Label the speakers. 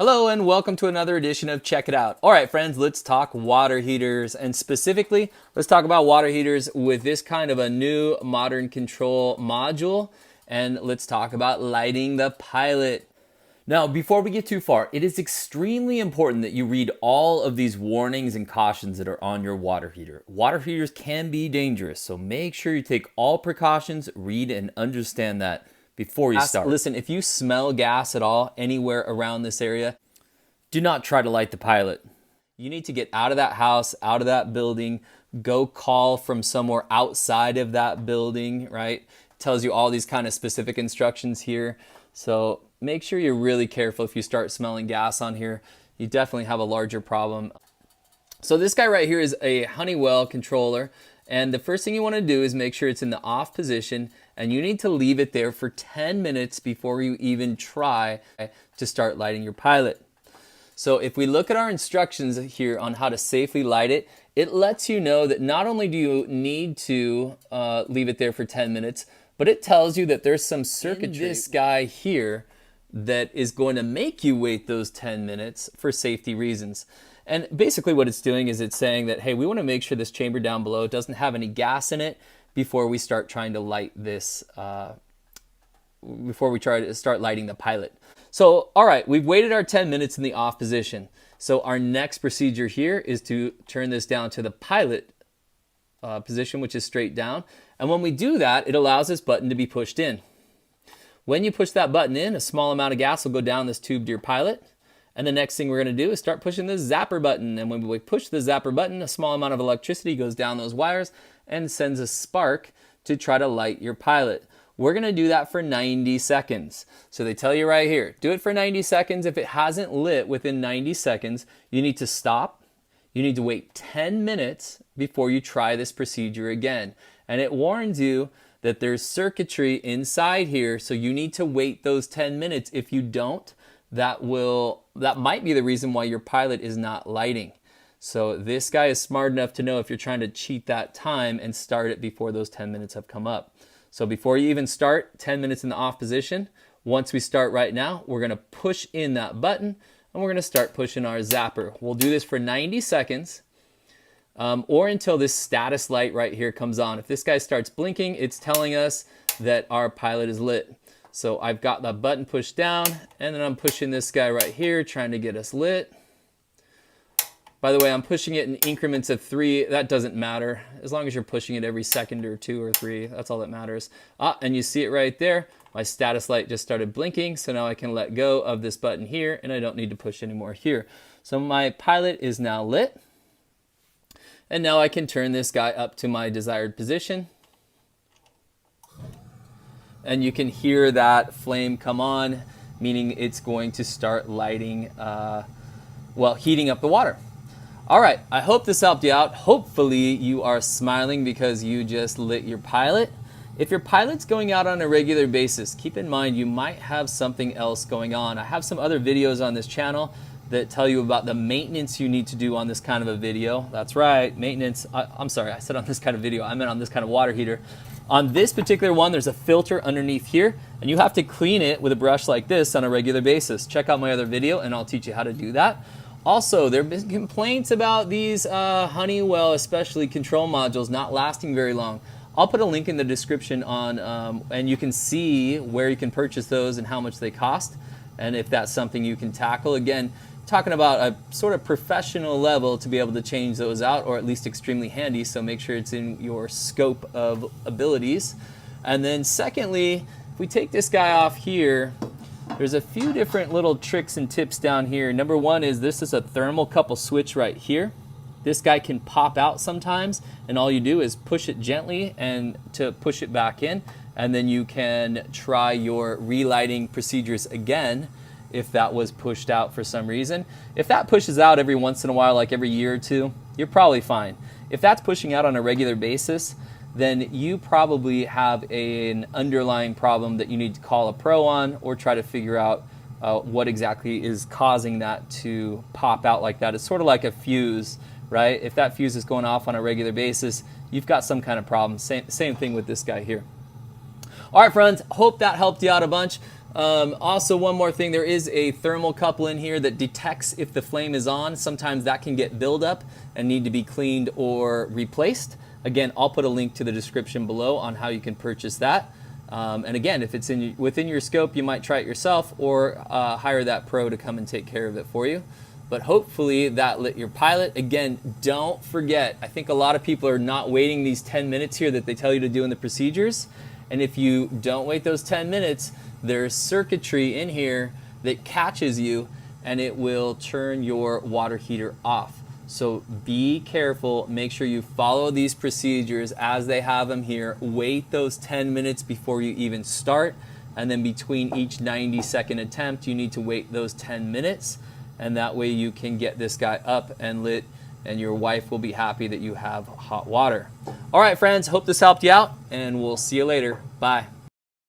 Speaker 1: Hello and welcome to another edition of Check It Out. All right, friends, let's talk water heaters, and specifically, let's talk about water heaters with this kind of a new modern control module, and let's talk about lighting the pilot. Now, before we get too far, it is extremely important that you read all of these warnings and cautions that are on your water heater. Water heaters can be dangerous, so make sure you take all precautions, read and understand that before you start. Listen, if you smell gas at all anywhere around this area, do not try to light the pilot. You need to get out of that house, out of that building, go call from somewhere outside of that building, right? It tells you all these kind of specific instructions here. So make sure you're really careful if you start smelling gas on here. You definitely have a larger problem. So this guy right here is a Honeywell controller. And the first thing you want to do is make sure it's in the off position, and you need to leave it there for 10 minutes before you even try to start lighting your pilot. So if we look at our instructions here on how to safely light it, it lets you know that not only do you need to leave it there for 10 minutes, but it tells you that there's some circuitry in this guy here that is going to make you wait those 10 minutes for safety reasons. And basically what it's doing is it's saying that, hey, we want to make sure this chamber down below doesn't have any gas in it before we start trying to light this, before we try to start lighting the pilot. So, all right, we've waited our 10 minutes in the off position. So our next procedure here is to turn this down to the pilot position, which is straight down. And when we do that, it allows this button to be pushed in. When you push that button in, a small amount of gas will go down this tube to your pilot. And the next thing we're going to do is start pushing the zapper button. And when we push the zapper button, a small amount of electricity goes down those wires and sends a spark to try to light your pilot. We're going to do that for 90 seconds. So they tell you right here, do it for 90 seconds. If it hasn't lit within 90 seconds, you need to stop. You need to wait 10 minutes before you try this procedure again. And it warns you that there's circuitry inside here, so you need to wait those 10 minutes. If you don't, that might be the reason why your pilot is not lighting. So this guy is smart enough to know if you're trying to cheat that time and start it before those 10 minutes have come up. So before you even start, 10 minutes in the off position. Once we start right now, we're going to push in that button and we're going to start pushing our zapper. We'll do this for 90 seconds or until this status light right here comes on. If this guy starts blinking, it's telling us that our pilot is lit. So I've got the button pushed down, and then I'm pushing this guy right here, trying to get us lit. By the way, I'm pushing it in increments of 3. That doesn't matter. As long as you're pushing it every second or 2 or 3, that's all that matters. And you see it right there. My status light just started blinking, so now I can let go of this button here, and I don't need to push anymore here. So my pilot is now lit. And now I can turn this guy up to my desired position. And you can hear that flame come on, meaning it's going to start lighting, heating up the water. All right, I hope this helped you out. Hopefully you are smiling because you just lit your pilot. If your pilot's going out on a regular basis, keep in mind you might have something else going on. I have some other videos on this channel that tell you about the maintenance you need to do on this kind of a video. That's right, maintenance. I'm sorry, I said on this kind of video. I meant on this kind of water heater. On this particular one, there's a filter underneath here, and you have to clean it with a brush like this on a regular basis. Check out my other video, and I'll teach you how to do that. Also, there have been complaints about these Honeywell, especially control modules, not lasting very long. I'll put a link in the description on, and you can see where you can purchase those and how much they cost, and if that's something you can tackle. Again, talking about a sort of professional level to be able to change those out, or at least extremely handy, so make sure it's in your scope of abilities. And then secondly, if we take this guy off here, there's a few different little tricks and tips down here. Number one is this is a thermocouple switch right here. This guy can pop out sometimes, and all you do is push it gently and to push it back in, and then you can try your relighting procedures again if that was pushed out for some reason. If that pushes out every once in a while, like every year or two, you're probably fine. If that's pushing out on a regular basis, then you probably have an underlying problem that you need to call a pro on, or try to figure out what exactly is causing that to pop out like that. It's sort of like a fuse, right? If that fuse is going off on a regular basis, you've got some kind of problem. Same thing with this guy here. All right, friends, hope that helped you out a bunch. Also, one more thing, there is a thermocouple in here that detects if the flame is on. Sometimes that can get buildup and need to be cleaned or replaced. Again, I'll put a link to the description below on how you can purchase that. And again, if it's within your scope, you might try it yourself or hire that pro to come and take care of it for you. But hopefully that lit your pilot. Again, don't forget, I think a lot of people are not waiting these 10 minutes here that they tell you to do in the procedures. And if you don't wait those 10 minutes, there's circuitry in here that catches you and it will turn your water heater off. So be careful, make sure you follow these procedures as they have them here. Wait those 10 minutes before you even start, and then between each 90-second attempt, you need to wait those 10 minutes, and that way you can get this guy up and lit, and your wife will be happy that you have hot water. All right, friends, hope this helped you out, and we'll see you later. Bye.